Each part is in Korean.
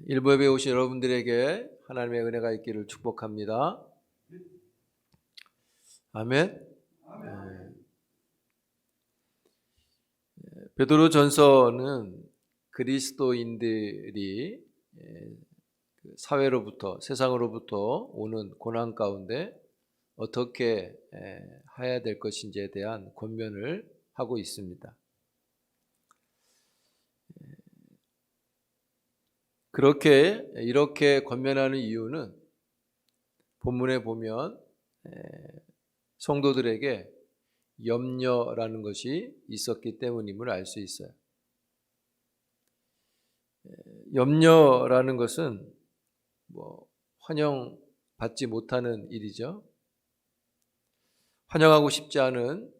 일부에 오신 여러분들에게 하나님의 은혜가 있기를 축복합니다. 아멘. 베드로전서는 그리스도인들이 사회로부터 세상으로부터 오는 고난 가운데 어떻게 해야 될 것인지에 대한 권면을 하고 있습니다. 이렇게 권면하는 이유는 본문에 보면 성도들에게 염려라는 것이 있었기 때문임을 알 수 있어요. 염려라는 것은 환영받지 못하는 일이죠. 환영하고 싶지 않은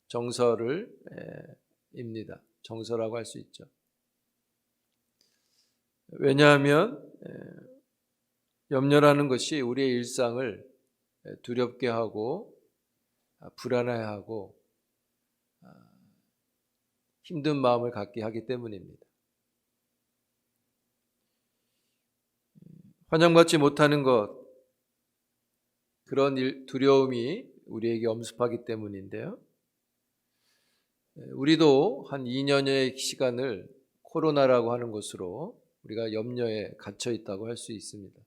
정서입니다. 정서라고 할 수 있죠. 왜냐하면 염려라는 것이 우리의 일상을 두렵게 하고 불안해하고 힘든 마음을 갖게 하기 때문입니다. 환영받지 못하는 것, 그런 두려움이 우리에게 엄습하기 때문인데요. 우리도 한 2년여의 시간을 코로나라고 하는 것으로 우리가 염려에 갇혀 있다고 할 수 있습니다.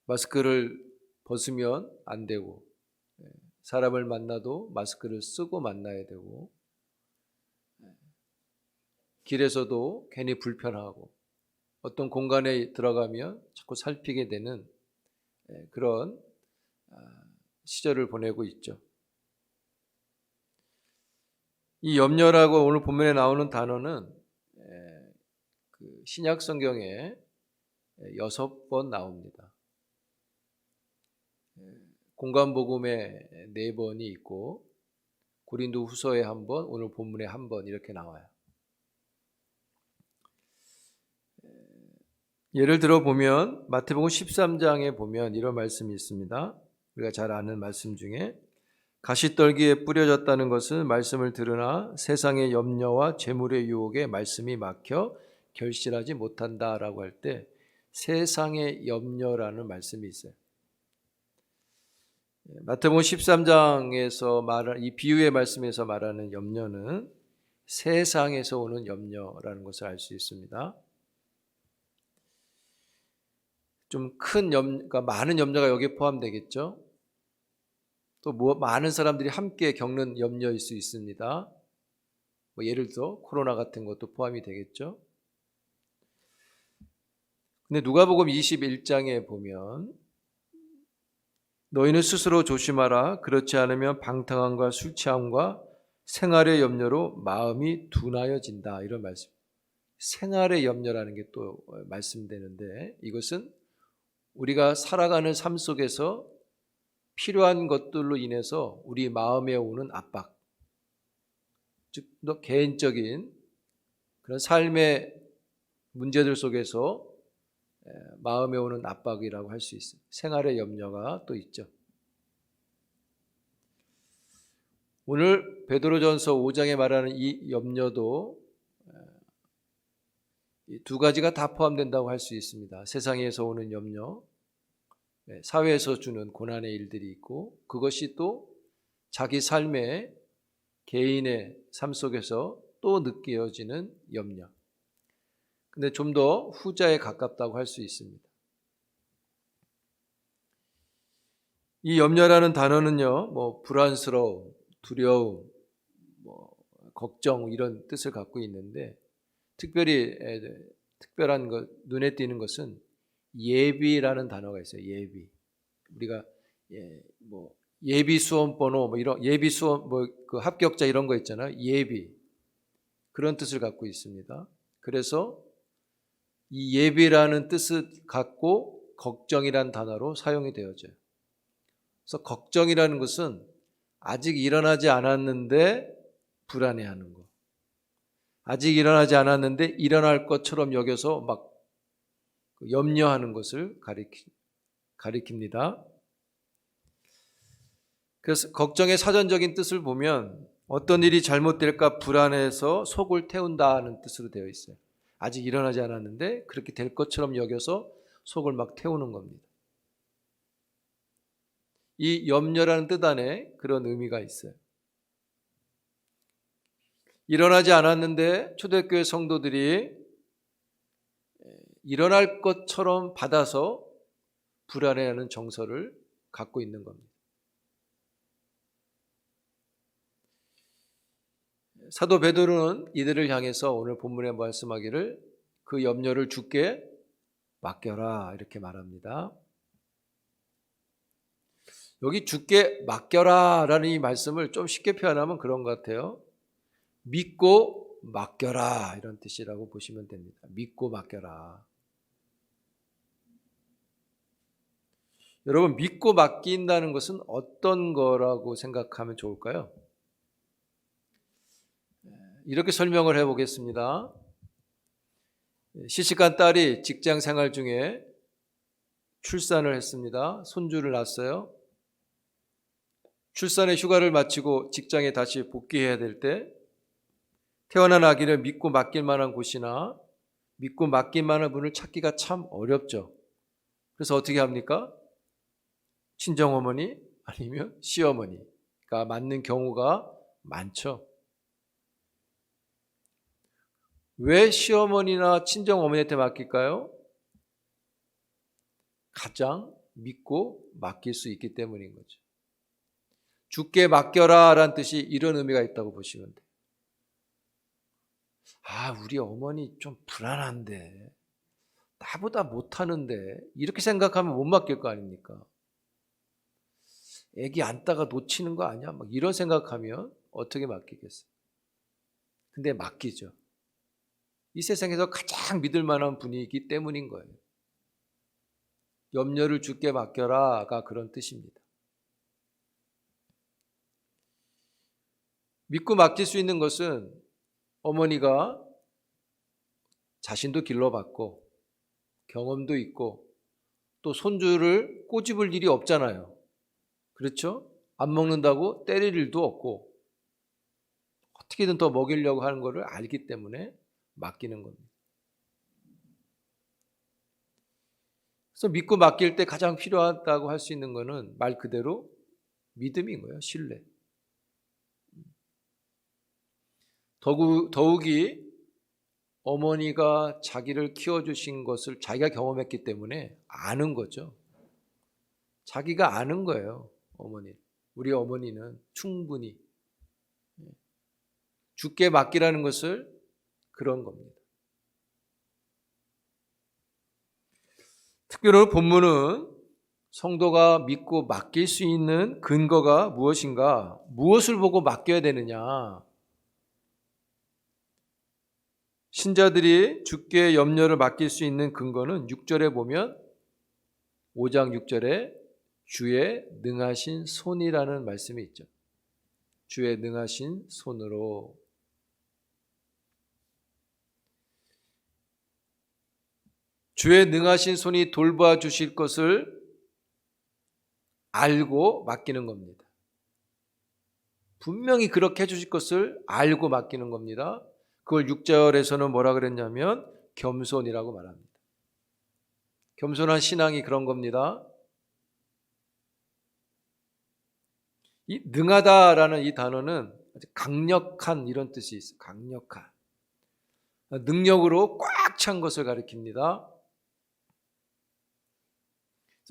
마스크를 벗으면 안 되고, 사람을 만나도 마스크를 쓰고 만나야 되고, 길에서도 괜히 불편하고, 어떤 공간에 들어가면 자꾸 살피게 되는 그런 시절을 보내고 있죠. 이 염려라고 오늘 본문에 나오는 단어는 신약 성경에 6번 나옵니다. 공관복음에 4번이 있고 고린도 후서에 1번, 오늘 본문에 1번 이렇게 나와요. 예를 들어 보면 마태복음 13장에 보면 이런 말씀이 있습니다. 우리가 잘 아는 말씀 중에 가시떨기에 뿌려졌다는 것은 말씀을 들으나 세상의 염려와 재물의 유혹에 말씀이 막혀 결실하지 못한다라고 할 때 세상의 염려라는 말씀이 있어요. 마태복음 13장에서 말하는 이 비유의 말씀에서 말하는 염려는 세상에서 오는 염려라는 것을 알 수 있습니다. 좀 큰 그러니까 많은 염려가 여기에 포함되겠죠. 또 많은 사람들이 함께 겪는 염려일 수 있습니다. 예를 들어 코로나 같은 것도 포함이 되겠죠. 근데 누가복음 21장에 보면 너희는 스스로 조심하라. 그렇지 않으면 방탕함과 술 취함과 생활의 염려로 마음이 둔하여진다. 이런 말씀. 생활의 염려라는 게 또 말씀되는데 이것은 우리가 살아가는 삶 속에서 필요한 것들로 인해서 우리 마음에 오는 압박, 즉 개인적인 그런 삶의 문제들 속에서 마음에 오는 압박이라고 할 수 있어요. 생활의 염려가 또 있죠. 오늘 베드로전서 5장에 말하는 이 염려도 두 가지가 다 포함된다고 할 수 있습니다. 세상에서 오는 염려, 사회에서 주는 고난의 일들이 있고 그것이 또 자기 삶의 개인의 삶 속에서 또 느껴지는 염려. 근데 좀 더 후자에 가깝다고 할 수 있습니다. 이 염려라는 단어는요, 불안스러움, 두려움, 걱정 이런 뜻을 갖고 있는데 특별한 것, 눈에 띄는 것은 예비라는 단어가 있어요. 예비. 우리가 예비 수험 번호 이런 예비 수험 그 합격자 이런 거 있잖아요. 예비. 그런 뜻을 갖고 있습니다. 그래서 이 예비라는 뜻을 갖고 걱정이라는 단어로 사용이 되어져요. 그래서 걱정이라는 것은 아직 일어나지 않았는데 불안해하는 거. 아직 일어나지 않았는데 일어날 것처럼 여겨서 막 염려하는 것을 가리킵니다. 그래서 걱정의 사전적인 뜻을 보면 어떤 일이 잘못될까 불안해서 속을 태운다는 뜻으로 되어 있어요. 아직 일어나지 않았는데 그렇게 될 것처럼 여겨서 속을 막 태우는 겁니다. 이 염려라는 뜻 안에 그런 의미가 있어요. 일어나지 않았는데 초대교회 성도들이 일어날 것처럼 받아서 불안해하는 정서를 갖고 있는 겁니다. 사도 베드로는 이들을 향해서 오늘 본문에 말씀하기를 그 염려를 주께 맡겨라 이렇게 말합니다. 여기 주께 맡겨라 라는 이 말씀을 좀 쉽게 표현하면 그런 것 같아요. 믿고 맡겨라 이런 뜻이라고 보시면 됩니다. 믿고 맡겨라. 여러분, 믿고 맡긴다는 것은 어떤 거라고 생각하면 좋을까요? 이렇게 설명을 해보겠습니다. 시집간 딸이 직장 생활 중에 출산을 했습니다. 손주를 낳았어요. 출산의 휴가를 마치고 직장에 다시 복귀해야 될 때 태어난 아기를 믿고 맡길 만한 곳이나 믿고 맡길 만한 분을 찾기가 참 어렵죠. 그래서 어떻게 합니까? 친정어머니 아니면 시어머니가 맞는 경우가 많죠. 왜 시어머니나 친정어머니한테 맡길까요? 가장 믿고 맡길 수 있기 때문인 거죠. 주께 맡겨라 라는 뜻이 이런 의미가 있다고 보시면 돼요. 우리 어머니 좀 불안한데, 나보다 못하는데 이렇게 생각하면 못 맡길 거 아닙니까? 애기 안다가 놓치는 거 아니야? 막 이런 생각하면 어떻게 맡기겠어요? 근데 맡기죠. 이 세상에서 가장 믿을 만한 분이기 때문인 거예요. 염려를 주께 맡겨라가 그런 뜻입니다. 믿고 맡길 수 있는 것은 어머니가 자신도 길러봤고 경험도 있고 또 손주를 꼬집을 일이 없잖아요. 그렇죠? 안 먹는다고 때릴 일도 없고 어떻게든 더 먹이려고 하는 것을 알기 때문에 맡기는 겁니다. 그래서 믿고 맡길 때 가장 필요하다고 할 수 있는 것은 말 그대로 믿음인 거예요. 신뢰. 더욱이 어머니가 자기를 키워주신 것을 자기가 경험했기 때문에 아는 거죠. 자기가 아는 거예요. 어머니. 우리 어머니는 충분히 주께 맡기라는 것을 그런 겁니다. 특별히 본문은 성도가 믿고 맡길 수 있는 근거가 무엇인가, 무엇을 보고 맡겨야 되느냐. 신자들이 주께 염려를 맡길 수 있는 근거는 6절에 보면 5장 6절에 주의 능하신 손이라는 말씀이 있죠. 주의 능하신 손으로. 주의 능하신 손이 돌봐주실 것을 알고 맡기는 겁니다. 분명히 그렇게 해주실 것을 알고 맡기는 겁니다. 그걸 6절에서는 뭐라 그랬냐면 겸손이라고 말합니다. 겸손한 신앙이 그런 겁니다. 이 능하다라는 이 단어는 아주 강력한 이런 뜻이 있어요. 강력한. 능력으로 꽉 찬 것을 가리킵니다.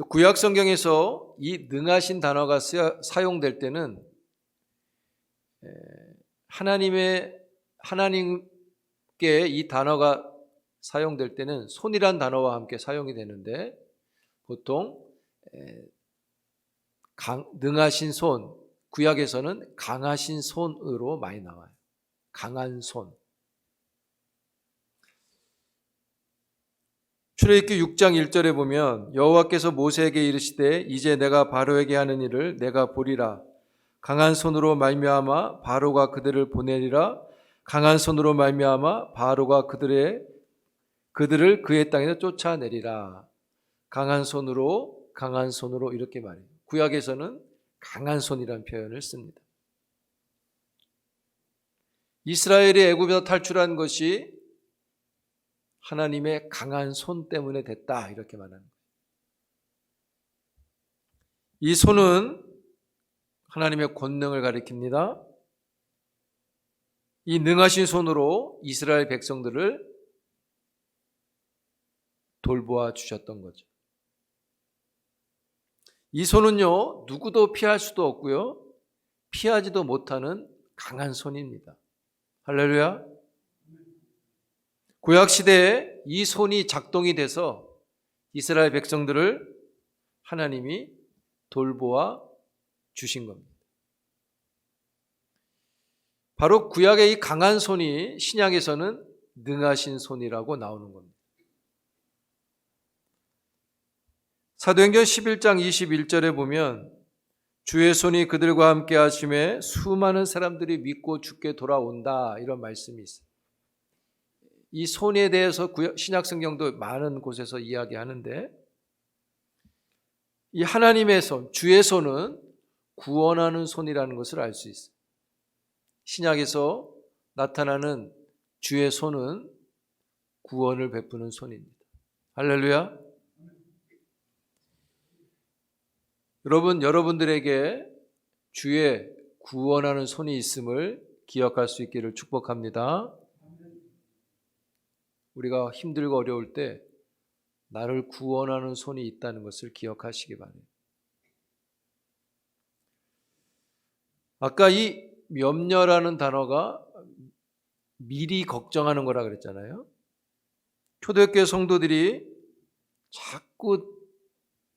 구약 성경에서 이 능하신 단어가 사용될 때는 하나님께 이 단어가 사용될 때는 손이란 단어와 함께 사용이 되는데 보통 능하신 손, 구약에서는 강하신 손으로 많이 나와요. 강한 손. 출애굽기 6장 1절에 보면 여호와께서 모세에게 이르시되 이제 내가 바로에게 하는 일을 내가 보리라. 강한 손으로 말미암아 바로가 그들을 보내리라. 강한 손으로 말미암아 바로가 그들을 그의 땅에서 쫓아내리라. 강한 손으로 이렇게 말해요. 구약에서는 강한 손이라는 표현을 씁니다. 이스라엘이 애굽에서 탈출한 것이 하나님의 강한 손 때문에 됐다, 이렇게 말하는 거예요. 이 손은 하나님의 권능을 가리킵니다. 이 능하신 손으로 이스라엘 백성들을 돌보아 주셨던 거죠. 이 손은요, 누구도 피할 수도 없고요, 피하지도 못하는 강한 손입니다. 할렐루야. 구약시대에 이 손이 작동이 돼서 이스라엘 백성들을 하나님이 돌보아 주신 겁니다. 바로 구약의 이 강한 손이 신약에서는 능하신 손이라고 나오는 겁니다. 사도행전 11장 21절에 보면 주의 손이 그들과 함께 하심에 수많은 사람들이 믿고 주께 돌아온다, 이런 말씀이 있어요. 이 손에 대해서 신약 성경도 많은 곳에서 이야기하는데, 이 하나님의 손, 주의 손은 구원하는 손이라는 것을 알 수 있어요. 신약에서 나타나는 주의 손은 구원을 베푸는 손입니다. 할렐루야. 여러분들에게 주의 구원하는 손이 있음을 기억할 수 있기를 축복합니다. 우리가 힘들고 어려울 때 나를 구원하는 손이 있다는 것을 기억하시기 바랍니다. 아까 이 염려라는 단어가 미리 걱정하는 거라 그랬잖아요. 초대교회 성도들이 자꾸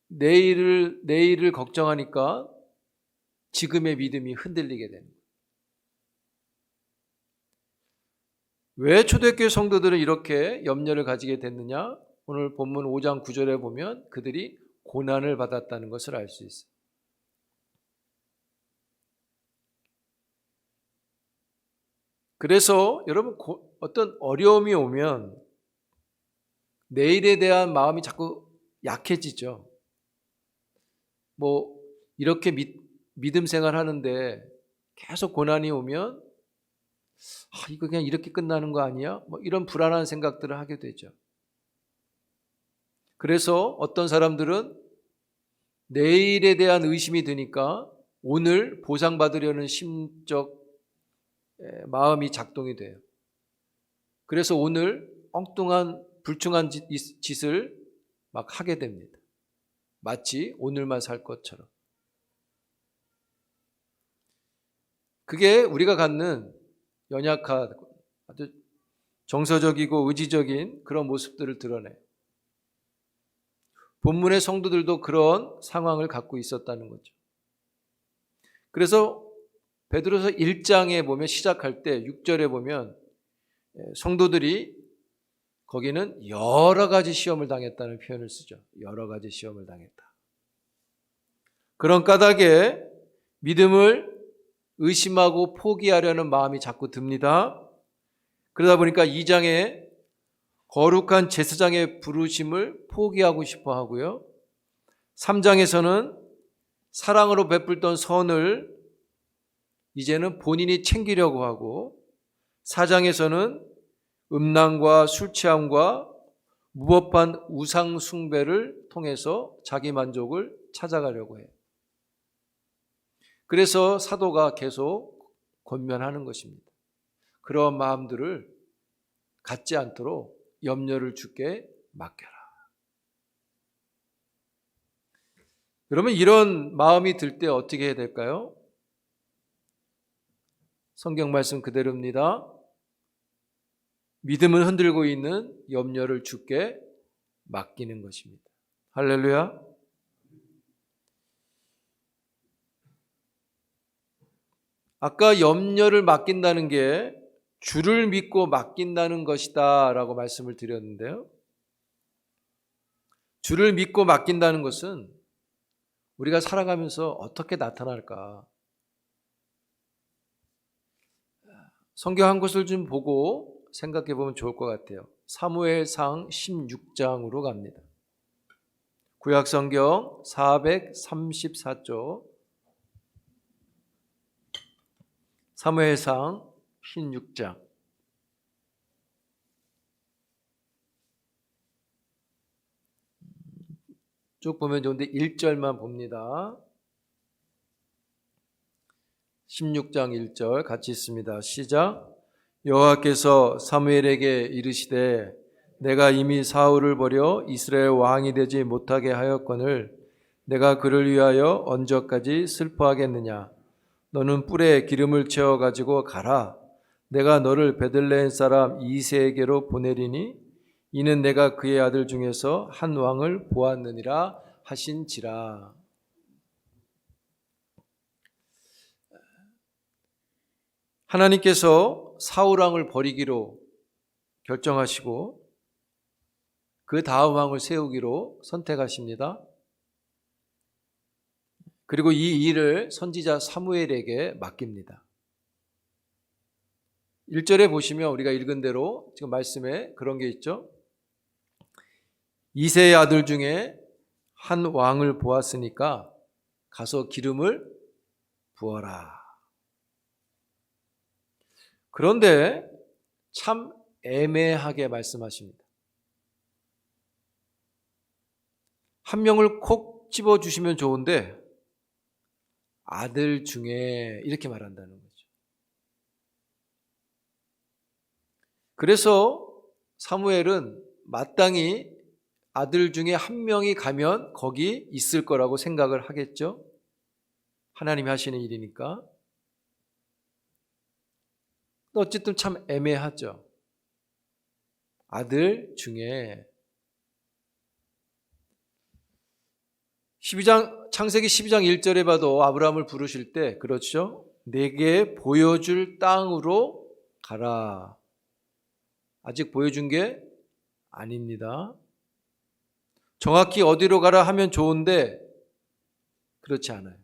내일을 걱정하니까 지금의 믿음이 흔들리게 되는 거예요. 왜 초대교회 성도들은 이렇게 염려를 가지게 됐느냐? 오늘 본문 5장 9절에 보면 그들이 고난을 받았다는 것을 알 수 있어요. 그래서 여러분, 어떤 어려움이 오면 내일에 대한 마음이 자꾸 약해지죠. 이렇게 믿음 생활 하는데 계속 고난이 오면 이거 그냥 이렇게 끝나는 거 아니야? 이런 불안한 생각들을 하게 되죠. 그래서 어떤 사람들은 내일에 대한 의심이 드니까 오늘 보상받으려는 심적 마음이 작동이 돼요. 그래서 오늘 엉뚱한 불충한 짓을 막 하게 됩니다. 마치 오늘만 살 것처럼. 그게 우리가 갖는 연약하고 아주 정서적이고 의지적인 그런 모습들을 드러내요. 본문의 성도들도 그런 상황을 갖고 있었다는 거죠. 그래서 베드로서 1장에 보면 시작할 때 6절에 보면 성도들이 거기는 여러 가지 시험을 당했다는 표현을 쓰죠. 여러 가지 시험을 당했다. 그런 까닭에 믿음을 의심하고 포기하려는 마음이 자꾸 듭니다. 그러다 보니까 2장에 거룩한 제사장의 부르심을 포기하고 싶어 하고요. 3장에서는 사랑으로 베풀던 선을 이제는 본인이 챙기려고 하고, 4장에서는 음란과 술 취함과 무법한 우상 숭배를 통해서 자기 만족을 찾아가려고 해요. 그래서 사도가 계속 권면하는 것입니다. 그런 마음들을 갖지 않도록 염려를 주께 맡겨라. 그러면 이런 마음이 들 때 어떻게 해야 될까요? 성경 말씀 그대로입니다. 믿음을 흔들고 있는 염려를 주께 맡기는 것입니다. 할렐루야. 아까 염려를 맡긴다는 게 주를 믿고 맡긴다는 것이다 라고 말씀을 드렸는데요. 주를 믿고 맡긴다는 것은 우리가 살아가면서 어떻게 나타날까? 성경 한 곳을 좀 보고 생각해 보면 좋을 것 같아요. 사무엘상 16장으로 갑니다. 구약성경 434쪽 사무엘상 16장 쭉 보면 좋은데 1절만 봅니다. 16장 1절 같이 있습니다. 시작. 여호와께서 사무엘에게 이르시되 내가 이미 사울을 버려 이스라엘 왕이 되지 못하게 하였거늘 내가 그를 위하여 언제까지 슬퍼하겠느냐. 너는 뿔에 기름을 채워 가지고 가라. 내가 너를 베들레헴 사람 이새에게로 보내리니 이는 내가 그의 아들 중에서 한 왕을 보았느니라 하신지라. 하나님께서 사울 왕을 버리기로 결정하시고 그 다음 왕을 세우기로 선택하십니다. 그리고 이 일을 선지자 사무엘에게 맡깁니다. 1절에 보시면 우리가 읽은 대로 지금 말씀에 그런 게 있죠. 이새의 아들 중에 한 왕을 보았으니까 가서 기름을 부어라. 그런데 참 애매하게 말씀하십니다. 한 명을 콕 집어주시면 좋은데 아들 중에 이렇게 말한다는 거죠. 그래서 사무엘은 마땅히 아들 중에 한 명이 가면 거기 있을 거라고 생각을 하겠죠. 하나님이 하시는 일이니까. 어쨌든 참 애매하죠. 아들 중에 창세기 12장 1절에 봐도 아브라함을 부르실 때 그렇죠. 내게 보여줄 땅으로 가라. 아직 보여준 게 아닙니다. 정확히 어디로 가라 하면 좋은데 그렇지 않아요.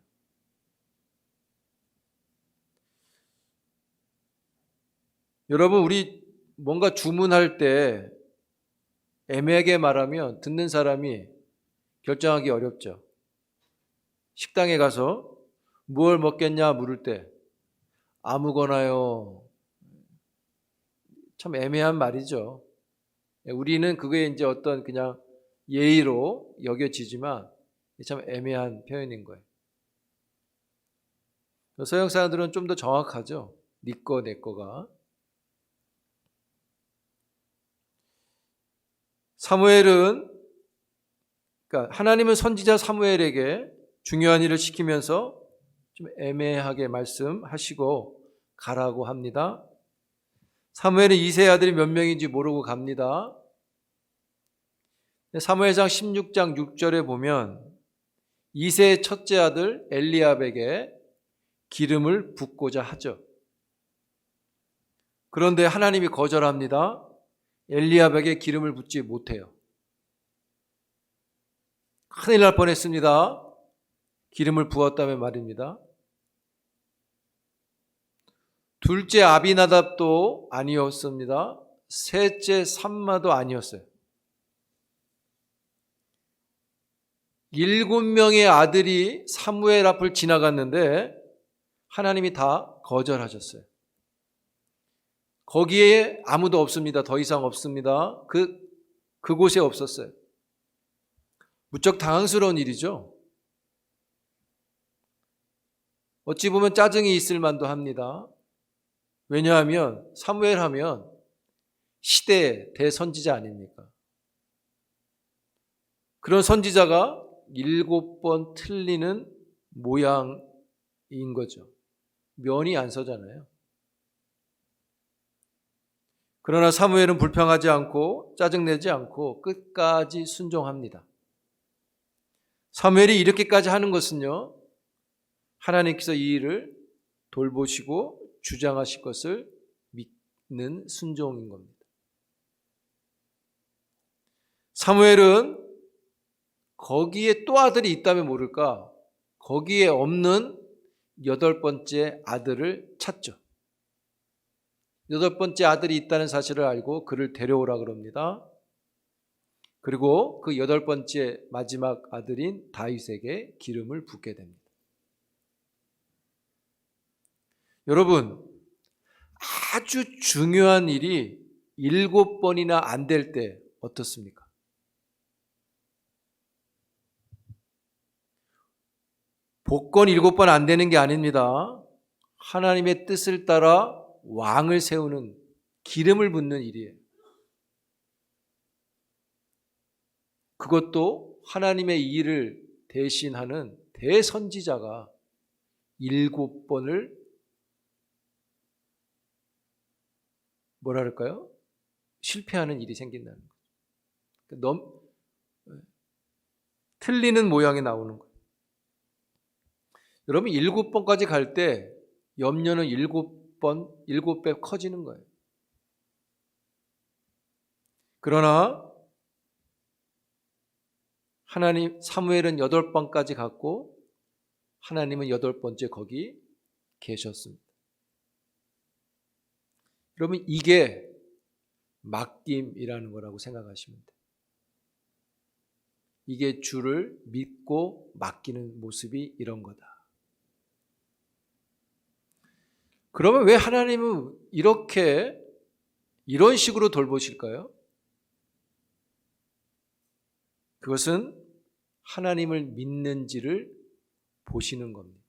여러분, 우리 뭔가 주문할 때 애매하게 말하면 듣는 사람이 결정하기 어렵죠. 식당에 가서 무엇을 먹겠냐 물을 때 아무거나요. 참 애매한 말이죠. 우리는 그게 이제 어떤 그냥 예의로 여겨지지만 참 애매한 표현인 거예요. 서양 사람들은 좀 더 정확하죠. 네 거, 내 거가. 사무엘은, 그러니까 하나님은 선지자 사무엘에게 중요한 일을 시키면서 좀 애매하게 말씀하시고 가라고 합니다. 사무엘은 이새의 아들이 몇 명인지 모르고 갑니다. 사무엘상 16장 6절에 보면 이새의 첫째 아들 엘리압에게 기름을 붓고자 하죠. 그런데 하나님이 거절합니다. 엘리압에게 기름을 붓지 못해요. 큰일 날 뻔했습니다. 기름을 부었다면 말입니다. 둘째 아비나답도 아니었습니다. 셋째 삼마도 아니었어요. 7명의 아들이 사무엘 앞을 지나갔는데 하나님이 다 거절하셨어요. 거기에 아무도 없습니다. 더 이상 없습니다. 그곳에 없었어요. 무척 당황스러운 일이죠. 어찌 보면 짜증이 있을 만도 합니다. 왜냐하면 사무엘 하면 시대의 대선지자 아닙니까? 그런 선지자가 7번 틀리는 모양인 거죠. 면이 안 서잖아요. 그러나 사무엘은 불평하지 않고 짜증내지 않고 끝까지 순종합니다. 사무엘이 이렇게까지 하는 것은요, 하나님께서 이 일을 돌보시고 주장하실 것을 믿는 순종인 겁니다. 사무엘은 거기에 또 아들이 있다면 모를까, 거기에 없는 8번째 아들을 찾죠. 8번째 아들이 있다는 사실을 알고 그를 데려오라 그럽니다. 그리고 그 8번째 마지막 아들인 다윗에게 기름을 붓게 됩니다. 여러분, 아주 중요한 일이 7번이나 안 될 때 어떻습니까? 복권 7번 안 되는 게 아닙니다. 하나님의 뜻을 따라 왕을 세우는, 기름을 붓는 일이에요. 그것도 하나님의 일을 대신하는 대선지자가 7번을 뭐라 그럴까요? 실패하는 일이 생긴다는 거예요. 틀리는 모양이 나오는 거예요. 여러분 7번까지 갈 때 염려는 7배 커지는 거예요. 그러나 사무엘은 8번까지 갔고 하나님은 8번째 거기 계셨습니다. 여러분 이게 맡김이라는 거라고 생각하시면 돼요. 이게 주를 믿고 맡기는 모습이 이런 거다. 그러면 왜 하나님은 이런 식으로 돌보실까요? 그것은 하나님을 믿는지를 보시는 겁니다.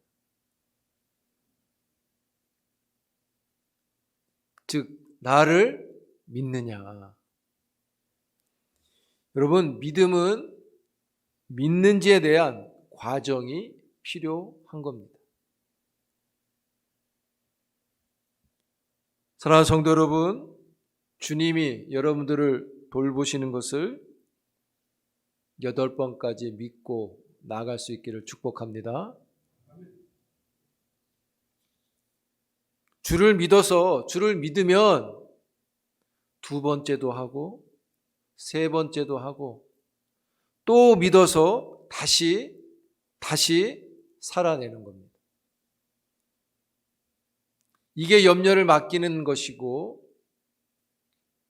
즉 나를 믿느냐. 여러분 믿음은 믿는지에 대한 과정이 필요한 겁니다. 사랑하는 성도 여러분, 주님이 여러분들을 돌보시는 것을 8번까지 믿고 나아갈 수 있기를 축복합니다. 주를 믿으면 2번째도 하고 3번째도 하고 또 믿어서 다시 살아내는 겁니다. 이게 염려를 맡기는 것이고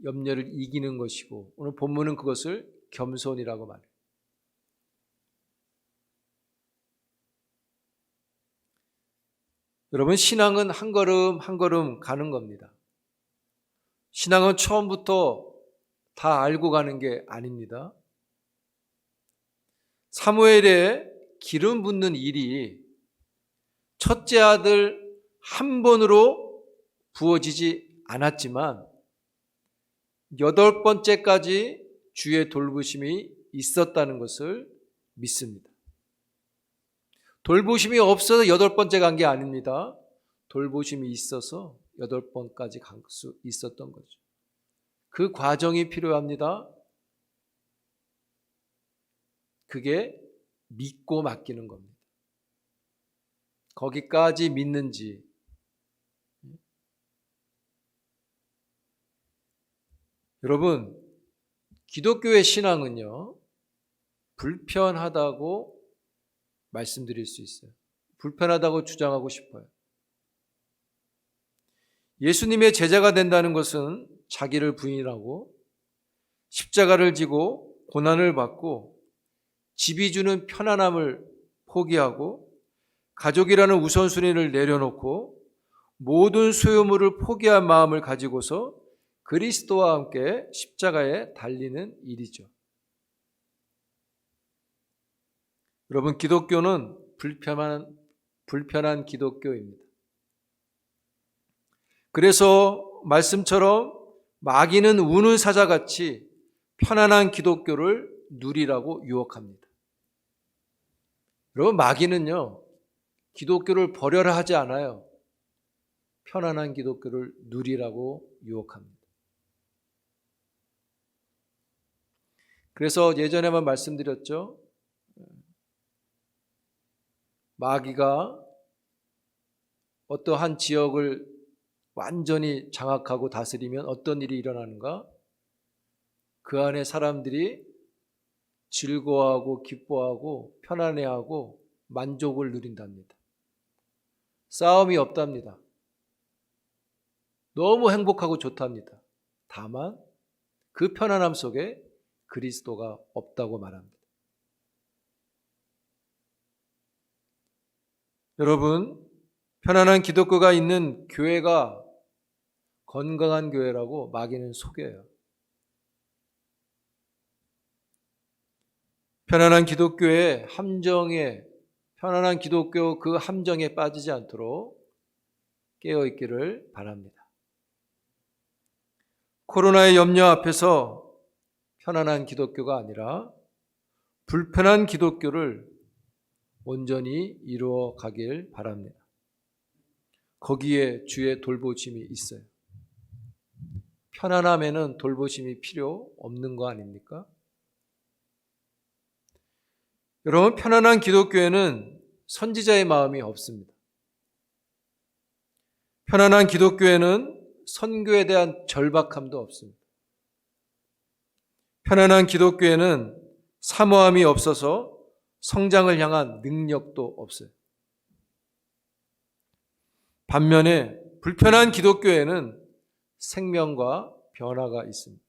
염려를 이기는 것이고 오늘 본문은 그것을 겸손이라고 말해요. 여러분 신앙은 한 걸음 한 걸음 가는 겁니다. 신앙은 처음부터 다 알고 가는 게 아닙니다. 사무엘의 기름 붓는 일이 첫째 아들 한 번으로 부어지지 않았지만 8번째까지 주의 돌보심이 있었다는 것을 믿습니다. 돌보심이 없어서 8번째 간 게 아닙니다. 돌보심이 있어서 8번까지 갈 수 있었던 거죠. 그 과정이 필요합니다. 그게 믿고 맡기는 겁니다. 거기까지 믿는지. 여러분, 기독교의 신앙은요, 불편하다고 말씀드릴 수 있어요. 불편하다고 주장하고 싶어요. 예수님의 제자가 된다는 것은 자기를 부인하고 십자가를 지고 고난을 받고 집이 주는 편안함을 포기하고 가족이라는 우선순위를 내려놓고 모든 소유물을 포기한 마음을 가지고서 그리스도와 함께 십자가에 달리는 일이죠. 여러분, 기독교는 불편한 기독교입니다. 그래서 말씀처럼 마귀는 우는 사자같이 편안한 기독교를 누리라고 유혹합니다. 여러분, 마귀는요, 기독교를 버려라 하지 않아요. 편안한 기독교를 누리라고 유혹합니다. 그래서 예전에만 말씀드렸죠. 마귀가 어떠한 지역을 완전히 장악하고 다스리면 어떤 일이 일어나는가? 그 안에 사람들이 즐거워하고 기뻐하고 편안해하고 만족을 누린답니다. 싸움이 없답니다. 너무 행복하고 좋답니다. 다만 그 편안함 속에 그리스도가 없다고 말합니다. 여러분, 편안한 기독교가 있는 교회가 건강한 교회라고 마귀는 속여요. 편안한 기독교의 함정에, 편안한 기독교 그 함정에 빠지지 않도록 깨어 있기를 바랍니다. 코로나의 염려 앞에서 편안한 기독교가 아니라 불편한 기독교를 온전히 이루어 가길 바랍니다. 거기에 주의 돌보심이 있어요. 편안함에는 돌보심이 필요 없는 거 아닙니까? 여러분, 편안한 기독교에는 선지자의 마음이 없습니다. 편안한 기독교에는 선교에 대한 절박함도 없습니다. 편안한 기독교에는 사모함이 없어서 성장을 향한 능력도 없어요. 반면에 불편한 기독교에는 생명과 변화가 있습니다.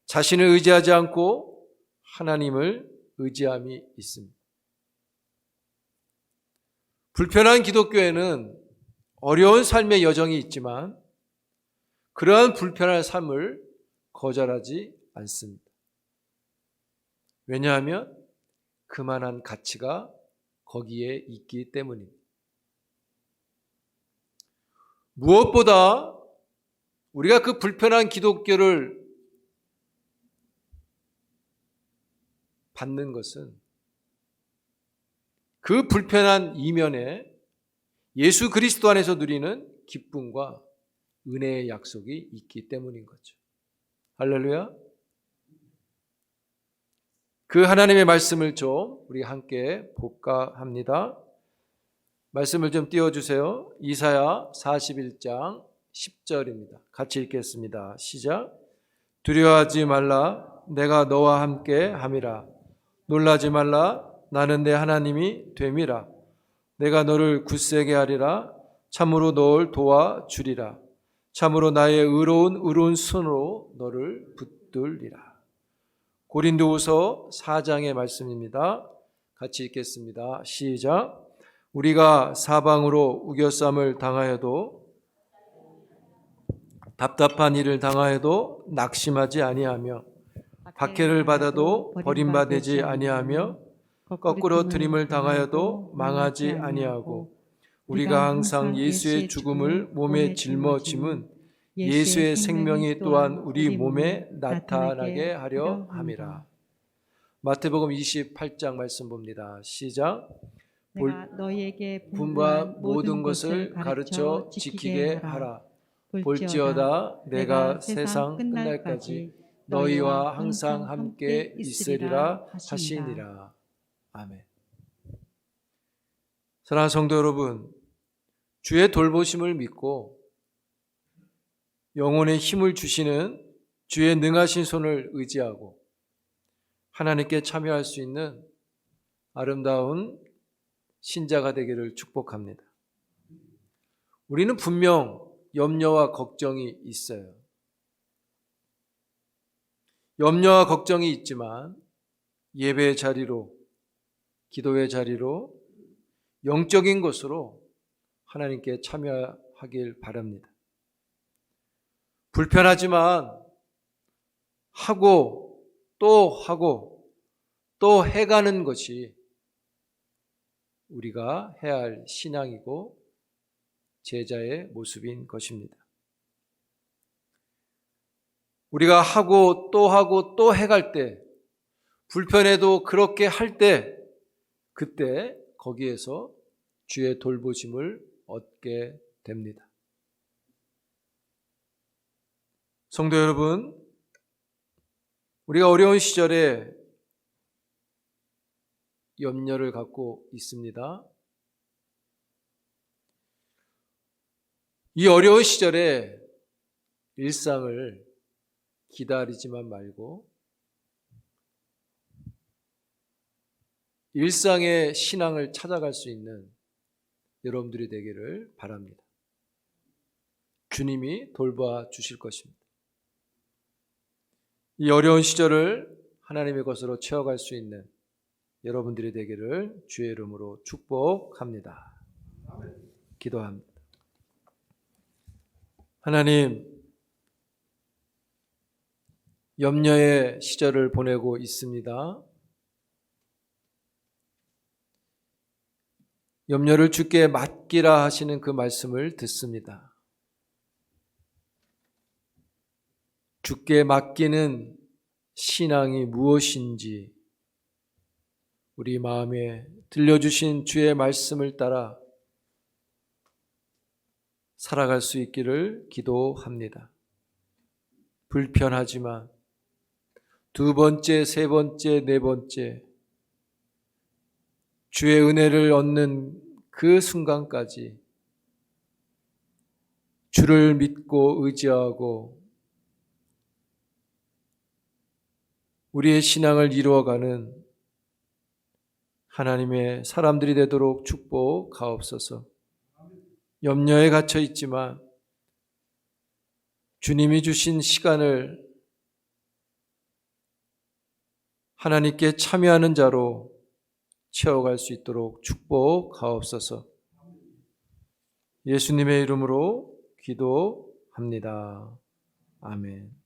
자신을 의지하지 않고 하나님을 의지함이 있습니다. 불편한 기독교에는 어려운 삶의 여정이 있지만 그러한 불편한 삶을 거절하지 않습니다. 왜냐하면 그만한 가치가 거기에 있기 때문입니다. 무엇보다 우리가 그 불편한 기독교를 받는 것은 그 불편한 이면에 예수 그리스도 안에서 누리는 기쁨과 은혜의 약속이 있기 때문인 거죠. 할렐루야. 그 하나님의 말씀을 좀 우리 함께 볼까 합니다. 말씀을 좀 띄워주세요. 이사야 41장 10절입니다. 같이 읽겠습니다. 시작. 두려워하지 말라. 내가 너와 함께 함이라. 놀라지 말라. 나는 내 하나님이 됨이라. 내가 너를 굳세게 하리라. 참으로 너를 도와주리라. 참으로 나의 의로운 손으로 너를 붙들리라. 고린도후서 4장의 말씀입니다. 같이 읽겠습니다. 시작. 우리가 사방으로 우겨쌈을 당하여도 답답한 일을 당하여도 낙심하지 아니하며 박해를 받아도 버림받지 아니하며 거꾸로 들임을 당하여도 망하지 아니하고 우리가 항상 예수의 죽음을 몸에 짊어짐은 예수의 생명이 또한 우리 몸에 나타나게 하려 함이라. 마태복음 28장 말씀 봅니다. 시작. 내가 너희에게 분부한 모든 것을 가르쳐 지키게 하라. 볼지어다 내가 세상 끝날까지 너희와 항상 함께 있으리라 하시니라. 아멘. 사랑하는 성도 여러분, 주의 돌보심을 믿고 영혼의 힘을 주시는 주의 능하신 손을 의지하고 하나님께 참여할 수 있는 아름다운 신자가 되기를 축복합니다. 우리는 분명 염려와 걱정이 있어요. 염려와 걱정이 있지만 예배의 자리로, 기도의 자리로, 영적인 것으로 하나님께 참여하길 바랍니다. 불편하지만 하고 또 해가는 것이 우리가 해야 할 신앙이고 제자의 모습인 것입니다. 우리가 하고 또 해갈 때, 불편해도 그렇게 할 때, 그때 거기에서 주의 돌보심을 얻게 됩니다. 성도 여러분, 우리가 어려운 시절에 염려를 갖고 있습니다. 이 어려운 시절에 일상을 기다리지만 말고 일상의 신앙을 찾아갈 수 있는 여러분들이 되기를 바랍니다. 주님이 돌봐 주실 것입니다. 이 어려운 시절을 하나님의 것으로 채워갈 수 있는 여러분들이 되기를 주의 이름으로 축복합니다. 기도합니다. 하나님, 염려의 시절을 보내고 있습니다. 염려를 주께 맡기라 하시는 그 말씀을 듣습니다. 주께 맡기는 신앙이 무엇인지 우리 마음에 들려주신 주의 말씀을 따라 살아갈 수 있기를 기도합니다. 불편하지만 두 번째, 세 번째, 네 번째 주의 은혜를 얻는 그 순간까지 주를 믿고 의지하고 우리의 신앙을 이루어가는 하나님의 사람들이 되도록 축복하옵소서. 염려에 갇혀 있지만 주님이 주신 시간을 하나님께 참여하는 자로 채워갈 수 있도록 축복하옵소서. 예수님의 이름으로 기도합니다. 아멘.